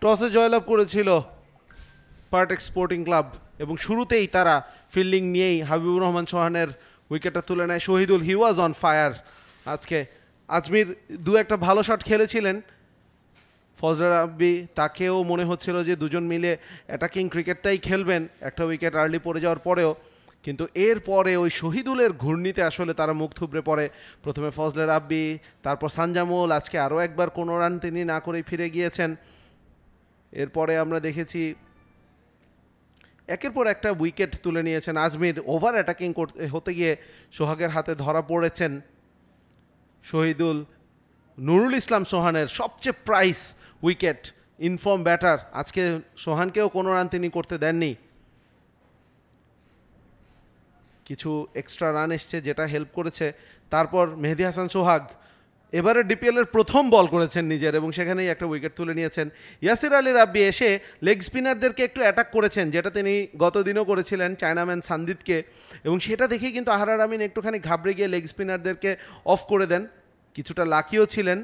টসে জয়লাভ করেছিল পার্টেক্স স্পোর্টিং ক্লাব এবং শুরুতেই তারা ফিল্ডিং নিয়েই হাবিবুর রহমান সোহানের উইকেটটা তুলে নেয় শহীদুল। হি ওয়াজ অন ফায়ার আজকে। আজমির দু একটা ভালো শট খেলেছিলেন, ফজলে রাব্বি তাকেও মনে হচ্ছিল যে দুজন মিলে অ্যাটাকিং ক্রিকেটটাই খেলবেন একটা উইকেট আর্লি পড়ে যাওয়ার পরেও, কিন্তু এরপরে ওই শহীদুলের ঘূর্ণিতে আসলে তারা মুখ থুবড়ে পড়ে। প্রথমে ফজলে রাব্বি, তারপর সানজামুল, আজকে আরও একবার কোনো রান তিনি না করেই ফিরে গিয়েছেন। এরপরে আমরা দেখেছি একের পর একটা উইকেট তুলে নিয়েছেন আজমির। ওভার অ্যাটাকিং করতে হতে গিয়ে সোহাগের হাতে ধরা পড়েছেন শহীদুল। নুরুল ইসলাম সোহানের সবচেয়ে প্রাইস উইকেট, ইনফর্ম ব্যাটার, আজকে সোহানকেও কোনো রান তিনি করতে দেননি। কিছু এক্সট্রা রান এসছে যেটা হেল্প করেছে। তারপর মেহেদী হাসান সোহাগ এবারে ডিপিএল এর প্রথম বল করেছেন নিজের এবং সেখানেই একটা উইকেট তুলে নিয়েছেন। ইয়াসির আলী রাব্বি এসে লেগ স্পিনারদেরকে একটু অ্যাটাক করেছেন, যেটা তিনি গতদিনও করেছিলেন চায়নাম্যান সান্দিদকে, এবং সেটা দেখেই কিন্তু আহারার আমিন একটুখানি ঘাবড়ে গিয়ে লেগ স্পিনারদেরকে অফ করে দেন। কিছুটা লাকিও ছিলেন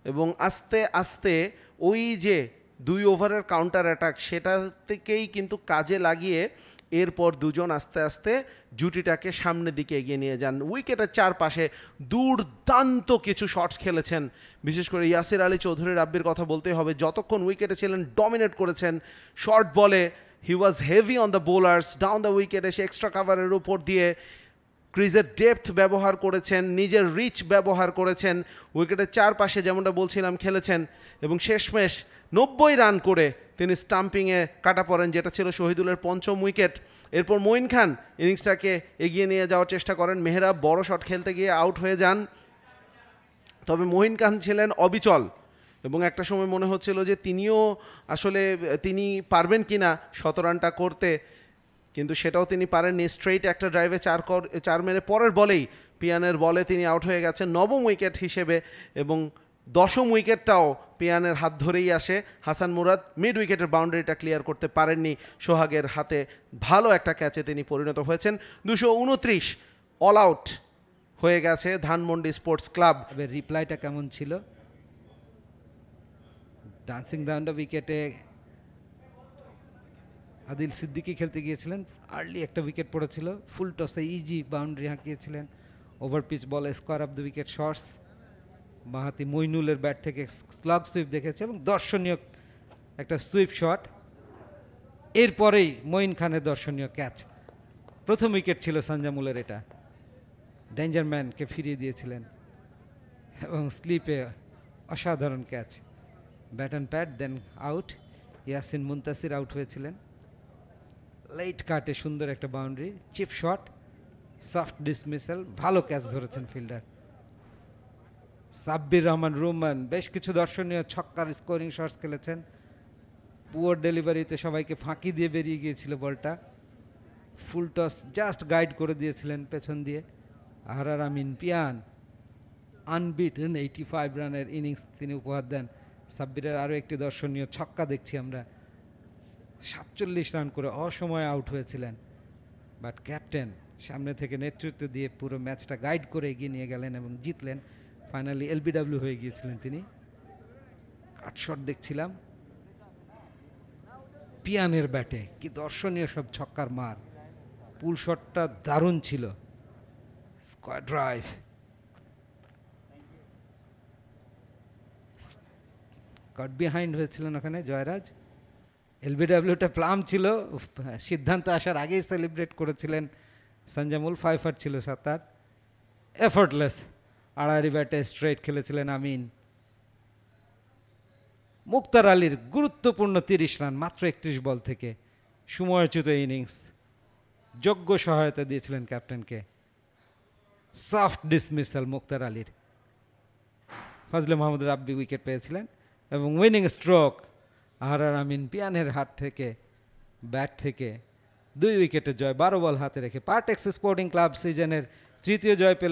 এবং আস্তে আস্তে ওই যে 2 ওভারের কাউন্টার অ্যাটাক সেটা থেকেই কিন্তু কাজে লাগিয়ে এরপর দুজন আস্তে আস্তে জুটিটাকে সামনের দিকে এগিয়ে নিয়ে যান। উইকেটের চারপাশে দুর্দান্ত কিছু শটস খেলেছেন, বিশেষ করে ইয়াসির আলী চৌধুরী রাব্বির কথা বলতে হবে। যতক্ষণ উইকেটে ছিলেন ডমিনেট করেছেন শর্ট বলে। He was heavy on the bowlers, down the wicket এসে এক্সট্রা কাভারের উপর দিয়ে ক্রিজের ডেপথ ব্যবহার করেছেন, নিজের রিচ ব্যবহার করেছেন, উইকেটের চারপাশে যেমনটা বলছিলাম খেলেছেন এবং শেষমেশ 90 রান করে তিনি স্টাম্পিংয়ে কাটা পড়েন, যেটা ছিল শহীদুলের পঞ্চম উইকেট। এরপর মঈন খান ইনিংসটাকে এগিয়ে নিয়ে যাওয়ার চেষ্টা করেন। মেহরাব বড় শট খেলতে গিয়ে আউট হয়ে যান, তবে মঈন খান ছিলেন অবিচল এবং একটা সময় মনে হচ্ছিল যে তিনিও আসলে তিনি পারবেন কিনা 17 রানটা করতে, কিন্তু সেটাও তিনি পারেননি। স্ট্রেইট একটা ড্রাইভে চার মেরে পরের বলেই পিয়ানের বলে তিনি আউট হয়ে গেছেন নবম উইকেট হিসেবে, এবং দশম উইকেটটাও পিয়ানের হাত ধরেই আসে। হাসান মুরাদ মিড উইকেটের বাউন্ডারিটা ক্লিয়ার করতে পারেননি, সোহাগের হাতে ভালো একটা ক্যাচে তিনি পরিণত হয়েছেন। 229 অল আউট হয়ে গেছে ধানমন্ডি স্পোর্টস ক্লাব। রিপ্লাইটা কেমন ছিল? ডান্সিং ডাউন দ্য উইকেটে আদিল সিদ্দিকী খেলতে গিয়েছিলেন, আর্লি একটা উইকেট পড়েছিল, ফুল টসে ইজি বাউন্ডারি হাঁকিয়েছিলেন, ওভার পিচ বলে square of the wicket shots. বাঁহাতি মইনুলের ব্যাট থেকে স্লগ সুইপ দেখেছে এবং দর্শনীয় একটা সুইপ শট। এরপরেই মঈন খানের দর্শনীয় ক্যাচ, প্রথম উইকেট ছিল সানজামুলের, এটা ডেঞ্জার ম্যানকে ফিরিয়ে দিয়েছিলেন এবং স্লিপে অসাধারণ catch, bat and pad, then out. Yasin Muntasir out হয়েছিলেন। লেট কাটে সুন্দর একটা boundary, chip shot, soft dismissal, ভালো ক্যাচ ধরেছেন ফিল্ডার। সাব্বির রহমান রুমান বেশ কিছু দর্শনীয় ছক্কার স্কোরিং শটস খেলেছেন। পুয়ার ডেলিভারিতে সবাইকে ফাঁকি দিয়ে বেরিয়ে গিয়েছিল বলটা, ফুল টস জাস্ট গাইড করে দিয়েছিলেন পেছন দিয়ে। আহরার আমিন পিয়ান আনবিটেন 85 রানের ইনিংস তিনি উপহার দেন। সাব্বিরের আরও একটি দর্শনীয় ছক্কা দেখছি আমরা, 47 রান করে অসময়ে আউট হয়েছিলেন, বাট ক্যাপ্টেন সামনে থেকে নেতৃত্ব দিয়ে পুরো ম্যাচটা গাইড করে এগিয়ে নিয়ে গেলেন এবং জিতলেন। ফাইনালি এলবিডব্লিউ হয়ে গিয়েছিলেন তিনি। কাট শট দেখছিলাম পিয়ানের ব্যাটে, কি দর্শনীয় সব ছক্কার মার, পুল শটটা দারুণ ছিল, স্কোয়ার ড্রাইভ, কাট বিহাইন্ড হয়েছিলেন ওখানে জয়রাজ। এলবিডব্লিউটা প্লাম ছিল, সিদ্ধান্ত আসার আগেই সেলিব্রেট করেছিলেন সঞ্জামুল। 5 ছিল 7 এফোর্টলেস, আড়াআড়ি ব্যাটে স্ট্রেট খেলেছিলেন আমিন। মুক্তার আলীর গুরুত্বপূর্ণ 30 রান মাত্র 31 বল থেকে, সময়োচিত ইনিংস, যোগ্য সহায়তা দিয়েছিলেন ক্যাপ্টেনকে। সফট ডিসমিসাল মুক্তার আলীর, ফজলে মাহমুদ রাব্বি উইকেট পেয়েছিলেন এবং উইনিং স্ট্রোক আহরার আমিন পিয়ানের হাত থেকে, ব্যাট থেকে 2 উইকেটের জয়, 12 বল হাতে রেখে পার্টেক্স স্পোর্টিং ক্লাব সিজনের তৃতীয় জয় পেল।